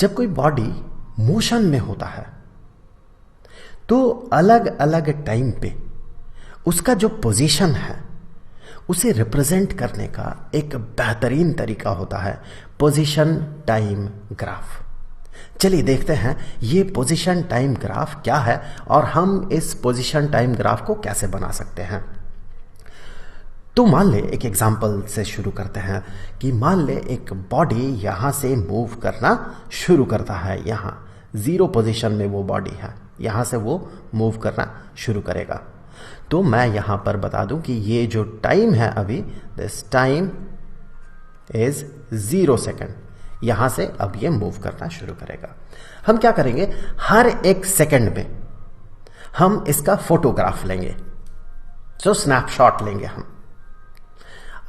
जब कोई body motion में होता है तो अलग अलग टाइम पे उसका जो पोजीशन है उसे रिप्रेजेंट करने का एक बेहतरीन तरीका होता है पोजीशन टाइम ग्राफ। चलिए देखते हैं ये पोजीशन टाइम ग्राफ क्या है और हम इस पोजीशन टाइम ग्राफ को कैसे बना सकते हैं। तो मान ले एक एग्जांपल से शुरू करते हैं कि मान ले एक बॉडी यहां से मूव करना शुरू करता है। यहां 0 पोजीशन में वो बॉडी है, यहां से वो मूव करना शुरू करेगा। तो मैं यहां पर बता दूं कि ये जो टाइम है अभी, दिस टाइम इज 0 सेकेंड। यहां से अब ये मूव करना शुरू करेगा। हम क्या करेंगे, हर एक सेकंड में हम इसका फोटोग्राफ लेंगे, जो स्नैपशॉट लेंगे हम।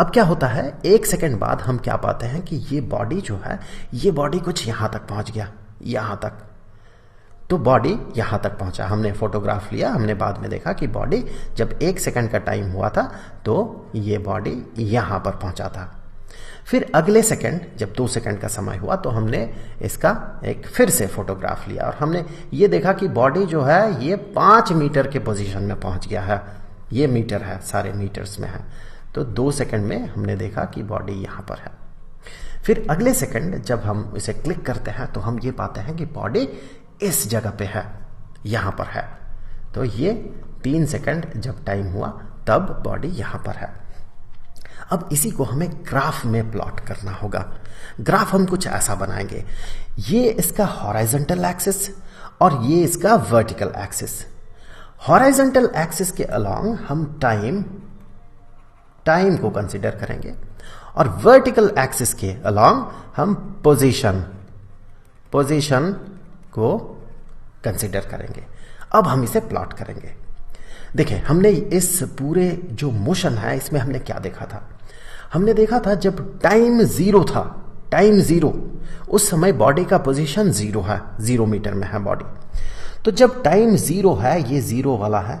अब क्या होता है, 1 सेकंड बाद हम क्या पाते हैं कि ये बॉडी जो है, ये बॉडी कुछ यहां तक पहुंच गया, यहां तक। तो बॉडी यहां तक पहुंचा, हमने फोटोग्राफ लिया, हमने बाद में देखा कि बॉडी जब 1 सेकंड का टाइम हुआ था तो ये बॉडी यहां पर पहुंचा था। फिर अगले सेकंड जब 2 सेकंड का समय हुआ तो हमने इसका एक फिर से फोटोग्राफ लिया और हमने ये देखा कि बॉडी जो है ये 5 मीटर के पोजीशन में पहुंच गया है। ये मीटर है, सारे मीटर्स में है। तो 2 सेकंड में हमने देखा कि बॉडी यहां पर है। फिर अगले सेकंड जब हम इसे क्लिक करते हैं तो हम ये पाते हैं कि बॉडी इस जगह पे है, यहां पर है। तो ये 3 सेकंड जब टाइम हुआ तब बॉडी यहां पर है। अब इसी को हमें ग्राफ में प्लॉट करना होगा। ग्राफ हम कुछ ऐसा बनाएंगे, ये इसका हॉराइजॉन्टल एक्सिस और ये इसका वर्टिकल एक्सिस। हॉराइजॉन्टल एक्सिस के अलोंग हम टाइम को कंसीडर करेंगे और वर्टिकल एक्सिस के अलोंग हम पोजीशन को कंसीडर करेंगे। अब हम इसे प्लॉट करेंगे। देखिए, हमने इस पूरे जो मोशन है इसमें हमने क्या देखा था, हमने देखा था जब टाइम 0 था, टाइम 0 उस समय बॉडी का पोजीशन 0 है, 0 मीटर में है बॉडी। तो जब टाइम 0 है, ये 0 वाला है,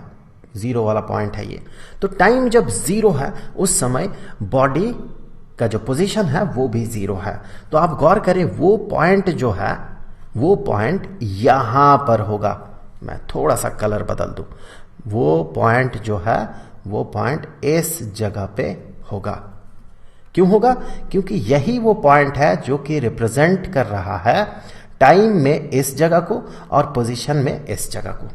0 वाला पॉइंट है ये। तो टाइम जब 0 है उस समय बॉडी का जो पोजीशन है वो भी 0 है। तो आप गौर करें, वो पॉइंट जो है वो पॉइंट यहां पर होगा। मैं थोड़ा सा कलर बदल दूं, वो पॉइंट जो है वो पॉइंट इस जगह पे होगा। क्यों होगा? क्योंकि यही वो पॉइंट है जो कि रिप्रेजेंट कर रहा है टाइम में इस जगह को और पोजीशन में इस जगह को।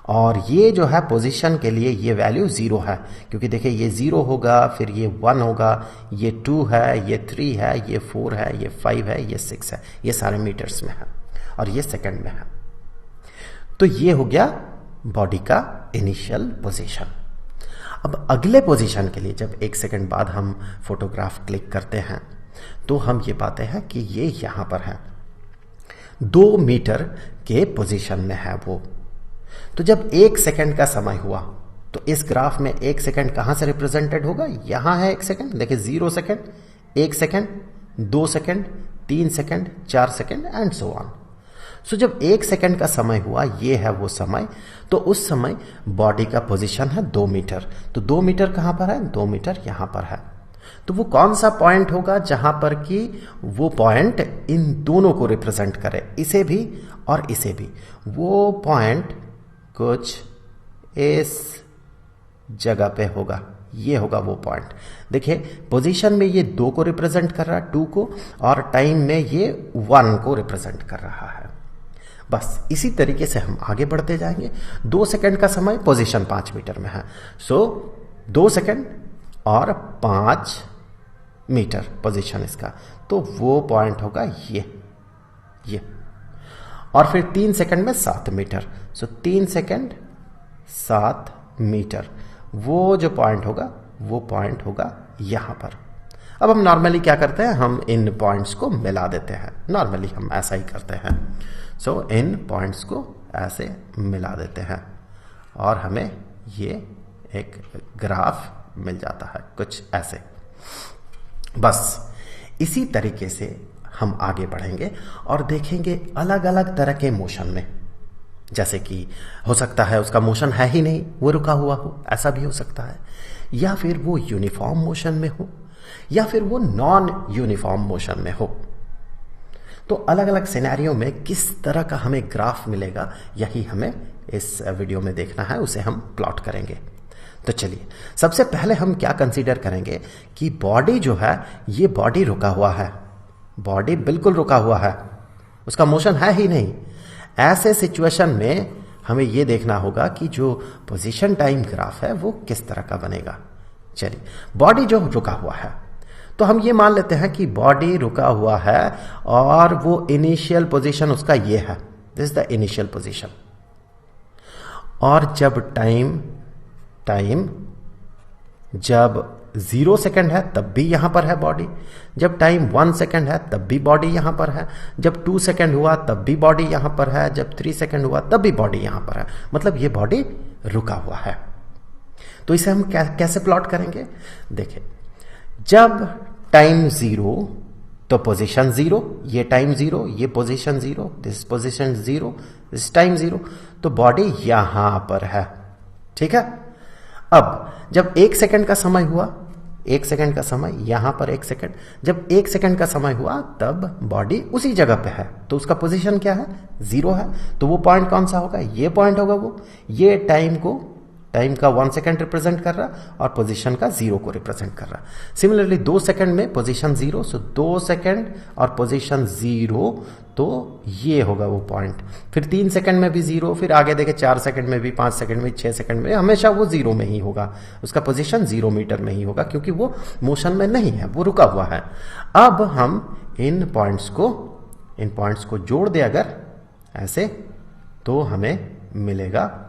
और ये जो है पोजीशन के लिए ये वैल्यू 0 है, क्योंकि देखिए ये 0 होगा, फिर ये 1 होगा, ये 2 है, ये 3 है, ये 4 है, ये 5 है, ये 6 है। ये सारे मीटर्स में है और ये सेकंड में है। तो ये हो गया बॉडी का इनिशियल पोजीशन। अब अगले पोजीशन के लिए जब 1 सेकंड बाद हम फोटोग्राफ क्लिक करते हैं तो हम ये पाते हैं कि ये यहां पर है, 2 मीटर के पोजीशन में है वो। तो जब 1 सेकंड का समय हुआ तो इस ग्राफ में 1 सेकंड कहां से रिप्रेजेंटेड होगा? यहां है 1 सेकंड। देखिए 0 second, 1 second, 2 second, 3 second, 4 second and so on. So जब 1 सेकंड का समय हुआ, ये है वो समय। तो उस समय बॉडी का पोजीशन है 2 मीटर। तो 2 मीटर कहां पर है? 2 मीटर यहां पर है। तो वो कौन सा पॉइंट होगा जहां पर कि वो पॉइंट इन दोनों को रिप्रेजेंट करे, इसे भी और इसे भी। वो पॉइंट कुछ इस जगह पे होगा, ये होगा वो पॉइंट। देखिए पोजीशन में ये 2 को रिप्रेजेंट कर रहा है, 2 को, और टाइम में ये 1 को रिप्रेजेंट कर रहा है। बस इसी तरीके से हम आगे बढ़ते जाएंगे। 2 सेकंड का समय, पोजीशन 5 मीटर में है। सो 2 सेकंड और 5 मीटर पोजीशन इसका, तो वो पॉइंट होगा ये। और फिर 3 सेकंड में 7 मीटर। सो 3 सेकंड 7 मीटर, वो जो पॉइंट होगा वो पॉइंट होगा यहां पर। अब हम नॉर्मली क्या करते हैं, हम इन पॉइंट्स को मिला देते हैं। नॉर्मली हम ऐसा ही करते हैं। सो इन पॉइंट्स को ऐसे मिला देते हैं और हमें ये एक ग्राफ मिल जाता है कुछ ऐसे। बस इसी तरीके से हम आगे बढ़ेंगे और देखेंगे अलग अलग तरह के मोशन में। जैसे कि हो सकता है उसका मोशन है ही नहीं, वो रुका हुआ हो, ऐसा भी हो सकता है। या फिर वो यूनिफॉर्म मोशन में हो, या फिर वो नॉन यूनिफॉर्म मोशन में हो। तो अलग अलग सिनेरियो में किस तरह का हमें ग्राफ मिलेगा, यही हमें इस वीडियो में देखना है, उसे हम प्लॉट करेंगे। तो चलिए सबसे पहले हम क्या कंसीडर करेंगे कि बॉडी जो है, ये बॉडी रुका हुआ है, बॉडी बिल्कुल रुका हुआ है, उसका मोशन है ही नहीं। ऐसे सिचुएशन में हमें यह देखना होगा कि जो पोजीशन टाइम ग्राफ है वो किस तरह का बनेगा। चलिए, बॉडी जो रुका हुआ है, तो हम ये मान लेते हैं कि बॉडी रुका हुआ है और वो इनिशियल पोजीशन उसका ये है, दिस द इनिशियल पोजीशन। और जब टाइम जब 0 सेकंड है तब भी यहां पर है बॉडी, जब टाइम 1 सेकंड है तब भी बॉडी यहां पर है, जब 2 सेकंड हुआ तब भी बॉडी यहां पर है, जब 3 सेकंड हुआ तब भी बॉडी यहां पर है, मतलब ये बॉडी रुका हुआ है। तो इसे हम कैसे प्लॉट करेंगे? देखिए, जब टाइम 0 तो पोजीशन 0, ये टाइम 0, ये position 0, this position 0, this time 0, तो बॉडी यहां पर है। ठीक है। अब जब 1 सेकंड का समय हुआ, 1 सेकंड का समय, यहां पर 1 सेकंड, जब 1 सेकंड का समय हुआ तब बॉडी उसी जगह पे है, तो उसका पोजीशन क्या है? 0 है। तो वो पॉइंट कौन सा होगा? ये पॉइंट होगा। वो ये टाइम का 1 सेकंड रिप्रेजेंट कर रहा और पोजीशन का 0 को रिप्रेजेंट कर रहा। सिमिलरली 2 सेकंड में पोजीशन 0, सो 2 सेकंड और पोजीशन 0, तो ये होगा वो पॉइंट। फिर 3 सेकंड में भी 0, फिर आगे देखे 4 सेकंड में भी, 5 सेकंड में, 6 सेकंड में, हमेशा वो 0 में ही होगा, उसका पोजीशन 0 मीटर में ही होगा, क्योंकि वो मोशन में नहीं है, वो रुका हुआ है। अब हम इन पॉइंट्स को जोड़ दे अगर ऐसे, तो हमें मिलेगा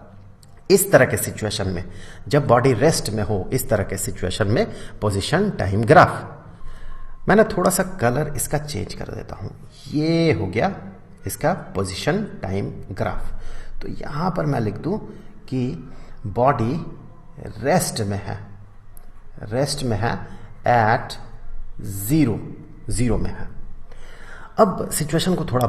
इस तरह के सिचुएशन में, जब बॉडी रेस्ट में हो, इस तरह के सिचुएशन में पोजीशन टाइम ग्राफ। मैंने थोड़ा सा कलर इसका चेंज कर देता हूं, ये हो गया इसका पोजीशन टाइम ग्राफ। तो यहां पर मैं लिख दूं कि बॉडी रेस्ट में है एट 0 में है। अब सिचुएशन को थोड़ा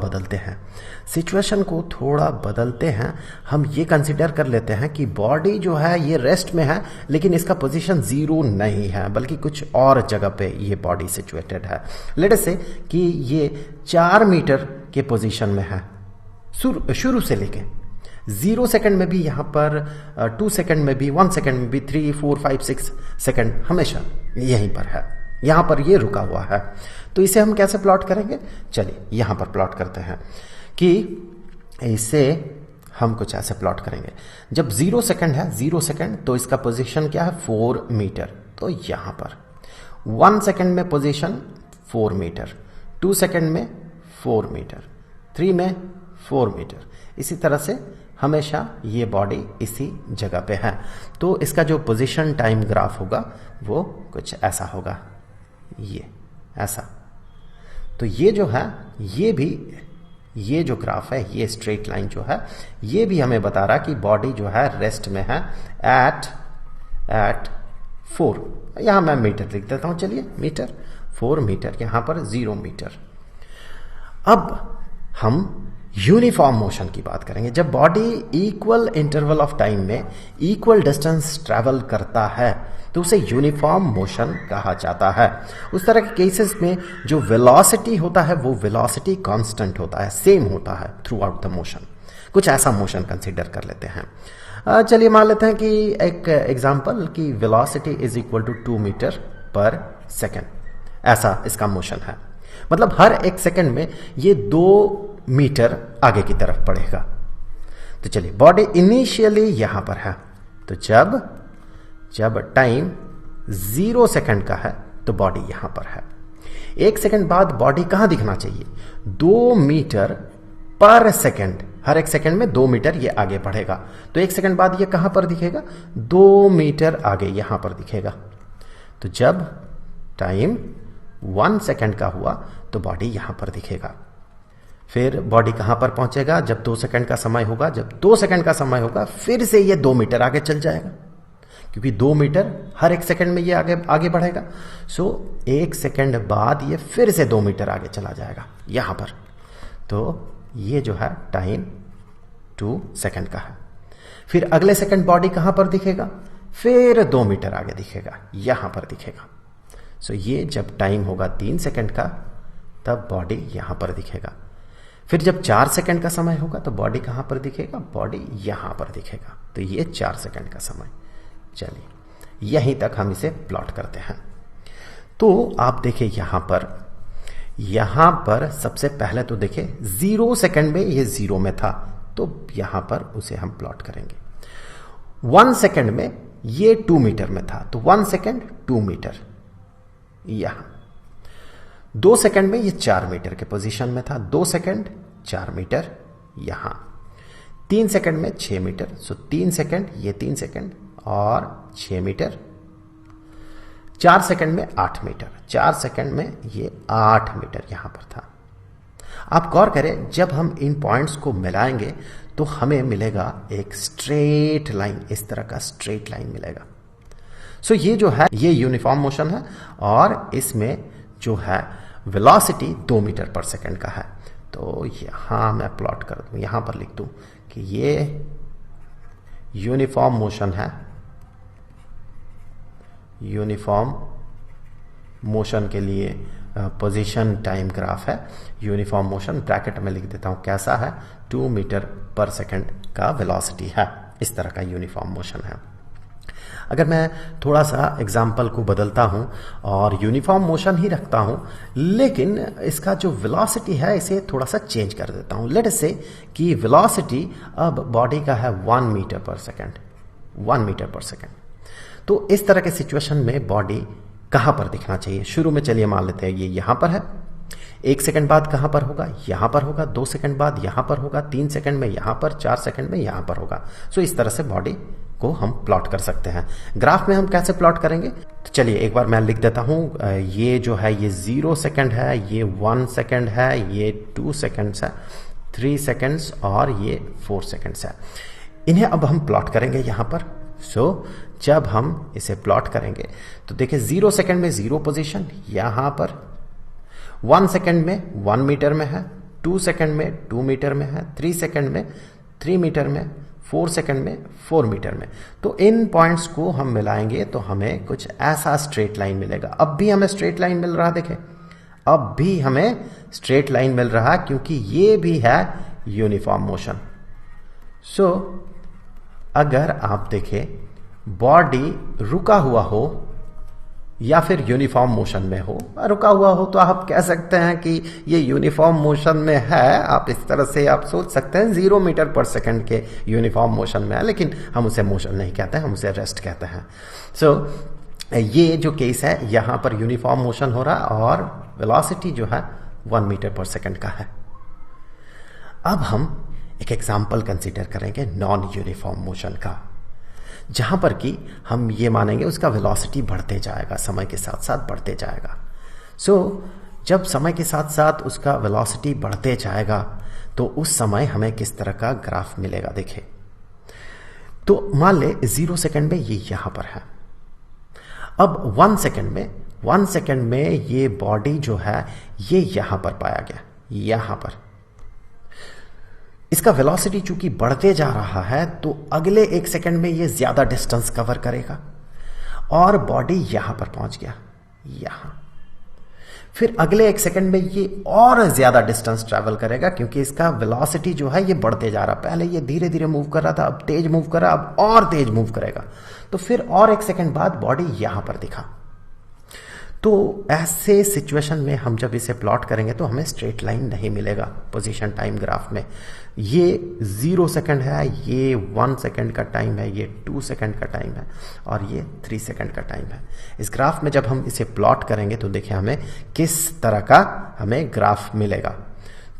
बदलते हैं, हम ये कंसीडर कर लेते हैं कि बॉडी जो है ये रेस्ट में है, लेकिन इसका पोजीशन 0 नहीं है, बल्कि कुछ और जगह पे ये बॉडी सिचुएटेड है। लेट अस से कि ये 4 मीटर के पोजीशन में है शुरू से लेके 0 सेकंड में भी, यहां पर 2 सेकंड में भी, 1 सेकंड में भी, 3, 4, 5, 6 सेकंड हमेशा यहीं पर है, यहां पर ये रुका हुआ है। तो इसे हम कैसे प्लॉट करेंगे? चलिए यहां पर प्लॉट करते हैं कि इसे हम कुछ ऐसे प्लॉट करेंगे। जब 0 सेकंड है, 0 सेकंड, तो इसका पोजीशन क्या है? 4 मीटर। तो यहां पर 1 सेकंड में पोजीशन 4 मीटर, 2 सेकंड में 4 मीटर, 3 में 4 मीटर। इसी तरह से हमेशा ये बॉडी इसी जगह पे है। तो इसका जो पोजीशन टाइम ग्राफ होगा वो कुछ ऐसा होगा, ये ऐसा। तो ये जो है, ये जो ग्राफ है, ये स्ट्रेट लाइन जो है, ये भी हमें बता रहा कि बॉडी जो है रेस्ट में है एट 4। यहां मैं मीटर लिख देता हूं, चलिए मीटर, 4 मीटर, यहां पर 0 मीटर। अब हम यूनिफॉर्म मोशन की बात करेंगे। जब body equal interval of time में इक्वल डिस्टेंस ट्रैवल करता है तो उसे यूनिफॉर्म मोशन कहा जाता है। उस तरह के केसेस में जो वेलोसिटी होता है वो वेलोसिटी कांस्टेंट होता है, सेम होता है थ्रू आउट द मोशन। कुछ ऐसा मोशन कंसीडर कर लेते हैं। चलिए मान लेते हैं कि एक एग्जांपल कि velocity is equal to 2 metre per second, ऐसा इसका मोशन है। मतलब हर 1 सेकेंड में ये 2 मीटर आगे की तरफ बढ़ेगा। तो चलिए, बॉडी इनिशियली यहां पर है, तो जब टाइम 0 सेकंड का है तो बॉडी यहां पर है। 1 सेकंड बाद बॉडी कहां दिखना चाहिए? 2 मीटर पर सेकंड, हर 1 सेकंड में 2 मीटर ये आगे बढ़ेगा। तो 1 सेकंड बाद ये कहां पर दिखेगा? 2 मीटर आगे यहां पर दिखेगा। तो जब टाइम 1 सेकंड का हुआ तो बॉडी यहां पर दिखेगा। फिर बॉडी कहां पर पहुंचेगा? जब 2 सेकंड का समय होगा, जब 2 सेकंड का समय होगा फिर से ये 2 मीटर आगे चल जाएगा, क्योंकि 2 मीटर हर 1 सेकंड में ये आगे बढ़ेगा। सो 1 सेकंड बाद ये फिर से 2 मीटर आगे चला जाएगा यहां पर। तो ये जो है टाइम 2 सेकंड का है। फिर अगले सेकंड बॉडी कहां पर दिखेगा? फिर 2 मीटर आगे दिखेगा, यहां पर दिखेगा। सो ये जब टाइम होगा 3 सेकंड का तब बॉडी यहां पर दिखेगा। फिर जब 4 सेकंड का समय होगा तो बॉडी कहां पर दिखेगा, बॉडी यहां पर दिखेगा। तो ये 4 सेकंड का समय। चलिए यहीं तक हम इसे प्लॉट करते हैं। तो आप देखिए यहां पर सबसे पहले तो देखिए 0 सेकंड में ये 0 में था, तो यहां पर उसे हम प्लॉट करेंगे। 1 सेकंड में ये 2 मीटर में था, तो 1 सेकंड 2 मीटर यहां। 2 सेकंड में ये 4 मीटर के पोजीशन में था, 2 सेकंड 4 मीटर यहां। 3 सेकंड में 6 मीटर, सो 3 सेकंड ये 3 सेकंड और 6 मीटर। 4 सेकंड में 8 मीटर, 4 सेकंड में ये 8 मीटर यहां पर था। आप गौर करें, जब हम इन पॉइंट्स को मिलाएंगे तो हमें मिलेगा एक स्ट्रेट लाइन, इस तरह का स्ट्रेट लाइन मिलेगा। सो ये जो है ये यूनिफॉर्म मोशन है और इसमें जो है वेलोसिटी 2 मीटर पर सेकंड का है। तो यहां मैं प्लॉट कर दूं, यहां पर लिख दूं कि ये यूनिफॉर्म मोशन है, यूनिफॉर्म मोशन के लिए पोजीशन टाइम ग्राफ है। यूनिफॉर्म मोशन ब्रैकेट में लिख देता हूं कैसा है, 2 मीटर पर सेकंड का वेलोसिटी है, इस तरह का यूनिफॉर्म मोशन है। अगर मैं थोड़ा सा एग्जाम्पल को बदलता हूं और यूनिफॉर्म मोशन ही रखता हूं, लेकिन इसका जो वेलोसिटी है इसे थोड़ा सा चेंज कर देता हूं। लेट अस से कि वेलोसिटी अब बॉडी का है 1 metre per second, 1 metre per second. तो इस तरह के सिचुएशन में बॉडी कहां पर दिखना चाहिए? शुरू में चलिए मान लेते हैं ये यहां पर है, 1 सेकंड बाद कहां पर होगा, यहां पर होगा, 2 सेकंड बाद यहां पर होगा, 3 सेकंड में यहां पर, 4 सेकंड में यहां पर होगा। सो इस तरह से बॉडी को हम प्लॉट कर सकते हैं। ग्राफ में हम कैसे प्लॉट करेंगे? तो चलिए एक बार मैं लिख देता हूं, ये जो है ये 0 सेकंड है, ये 1 सेकंड है, ये 2 सेकंड्स है, 3 सेकंड्स और ये 4 सेकंड्स है। इन्हें अब हम प्लॉट करेंगे यहां पर। जब हम इसे प्लॉट करेंगे तो देखिए 0 सेकंड में 0 पोजीशन यहां पर, 1 सेकंड में 1 मीटर में है, 2 सेकंड में 2 मीटर में है, 3 सेकंड में 3 मीटर में, 4 सेकंड में 4 मीटर में। तो इन पॉइंट्स को हम मिलाएंगे तो हमें कुछ ऐसा स्ट्रेट लाइन मिलेगा। अब भी हमें स्ट्रेट लाइन मिल रहा, देखें अब भी हमें स्ट्रेट लाइन मिल रहा क्योंकि ये भी है यूनिफॉर्म मोशन। अगर आप देखें बॉडी रुका हुआ हो या फिर यूनिफॉर्म मोशन में हो, रुका हुआ हो तो आप कह सकते हैं कि ये यूनिफॉर्म मोशन में है। आप इस तरह से आप सोच सकते हैं 0 मीटर पर सेकंड के यूनिफॉर्म मोशन में है, लेकिन हम उसे मोशन नहीं कहते हैं, हम उसे रेस्ट कहते हैं। ये जो केस है यहां पर यूनिफॉर्म मोशन हो रहा और वेलोसिटी जो है 1 मीटर पर सेकंड का है। अब हम एक एग्जाम्पल कंसीडर करेंगे नॉन यूनिफॉर्म मोशन का, जहां पर कि हम ये मानेंगे उसका वेलोसिटी बढ़ते जाएगा, समय के साथ साथ बढ़ते जाएगा। जब समय के साथ साथ उसका वेलोसिटी बढ़ते जाएगा तो उस समय हमें किस तरह का ग्राफ मिलेगा? देखिए, तो मान ले 0 सेकंड में ये यहां पर है। अब 1 सेकंड में ये बॉडी जो है ये यहां पर पाया गया, यहां पर इसका वेलोसिटी चूंकि बढ़ते जा रहा है तो अगले 1 सेकंड में ये ज्यादा डिस्टेंस कवर करेगा और बॉडी यहां पर पहुंच गया, यहां। फिर अगले 1 सेकंड में ये और ज्यादा डिस्टेंस ट्रैवल करेगा क्योंकि इसका वेलोसिटी जो है ये बढ़ते जा रहा। पहले ये धीरे धीरे मूव कर रहा था, अब तेज मूव कर रहा, अब और तेज मूव करेगा। तो फिर और 1 सेकंड बाद बॉडी यहां पर दिखा। तो ऐसे सिचुएशन में हम जब इसे प्लॉट करेंगे तो हमें स्ट्रेट लाइन नहीं मिलेगा पोजीशन टाइम ग्राफ में। ये 0 सेकंड है, ये 1 सेकंड का टाइम है, ये 2 सेकंड का टाइम है और ये 3 सेकंड का टाइम है। इस ग्राफ में जब हम इसे प्लॉट करेंगे तो देखिए हमें किस तरह का हमें ग्राफ मिलेगा।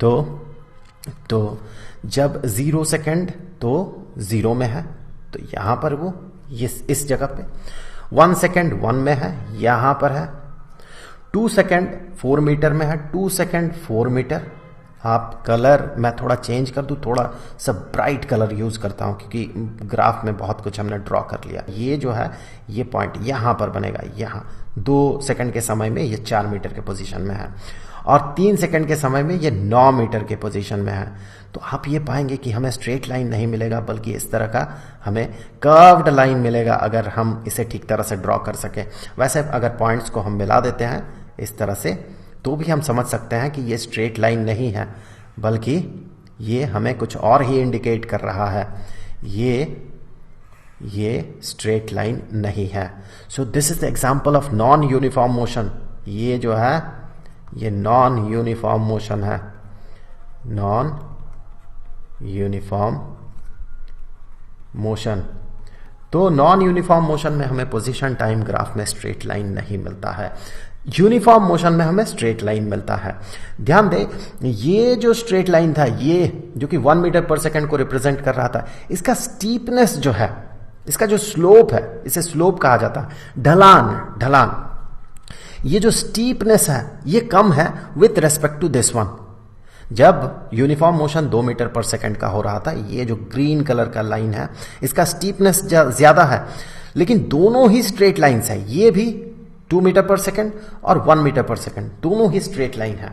तो जब 0 सेकंड तो 0 में है तो यहां पर वो इस जगह पे, 1 सेकंड 1 में है, यहां पर है, 2 सेकंड 4 मीटर में है, 2 सेकंड 4 मीटर। आप कलर मैं थोड़ा चेंज कर दूं, थोड़ा सा ब्राइट कलर यूज करता हूं क्योंकि ग्राफ में बहुत कुछ हमने ड्रॉ कर लिया। ये जो है ये पॉइंट यहां पर बनेगा, यहां 2 सेकंड के समय में ये 4 मीटर के पोजीशन में है और 3 सेकंड के समय में ये 9 मीटर के पोजीशन में है। तो आप ये पाएंगे कि हमें स्ट्रेट लाइन नहीं मिलेगा बल्कि इस तरह का हमें कर्व्ड लाइन मिलेगा अगर हम इसे ठीक तरह से ड्रॉ कर सकें। वैसे अगर पॉइंट्स को हम मिला देते हैं इस तरह से तो भी हम समझ सकते हैं कि ये स्ट्रेट लाइन नहीं है, बल्कि ये हमें कुछ और ही इंडिकेट कर रहा है। ये स्ट्रेट लाइन नहीं है। So this is the example of non uniform motion. ये जो है ये नॉन यूनिफॉर्म मोशन है, नॉन यूनिफॉर्म मोशन। तो नॉन यूनिफॉर्म मोशन में हमें पोजीशन टाइम ग्राफ में स्ट्रेट लाइन नहीं मिलता है, यूनिफॉर्म मोशन में हमें स्ट्रेट लाइन मिलता है। ध्यान दें, ये जो स्ट्रेट लाइन था, ये जो कि 1 मीटर पर सेकंड को रिप्रेजेंट कर रहा था, इसका स्टीपनेस जो है, इसका जो स्लोप है, इसे स्लोप कहा जाता है, ढलान। ये जो स्टीपनेस है ये कम है with respect to this one. जब uniform motion 2 metre per second का हो रहा था, ये जो ग्रीन कलर का लाइन है इसका स्टीपनेस ज्यादा है, लेकिन दोनों ही स्ट्रेट लाइंस है। ये भी 2 मीटर पर सेकंड और 1 मीटर पर सेकंड, दोनों ही स्ट्रेट लाइन है।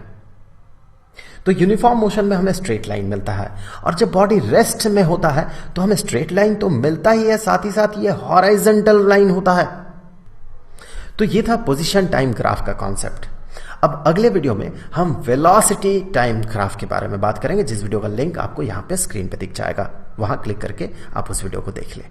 तो यूनिफॉर्म मोशन में हमें स्ट्रेट लाइन मिलता है, और जब बॉडी रेस्ट में होता है तो हमें स्ट्रेट लाइन तो मिलता ही है, साथ ही साथ ये हॉराइजॉन्टल लाइन होता है। तो ये था पोजीशन टाइम ग्राफ का कॉन्सेप्ट। अब अगले वीडियो में हम वेलोसिटी टाइम ग्राफ के बारे में बात करेंगे, जिस वीडियो का लिंक आपको यहां पे स्क्रीन पे दिख जाएगा, वहां क्लिक करके आप उस वीडियो को देख लें।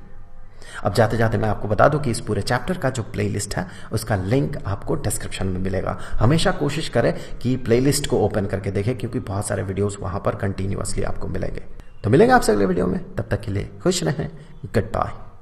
अब जाते जाते मैं आपको बता दूं कि इस पूरे चैप्टर का जो प्लेलिस्ट है उसका लिंक आपको डिस्क्रिप्शन में मिलेगा। हमेशा कोशिश करें कि प्लेलिस्ट को ओपन करके देखें, क्योंकि बहुत सारे वीडियोस वहां पर कंटिन्यूअसली आपको मिलेंगे। तो मिलेंगे आपसे अगले वीडियो में, तब तक के लिए खुश रहें, गुड बाय।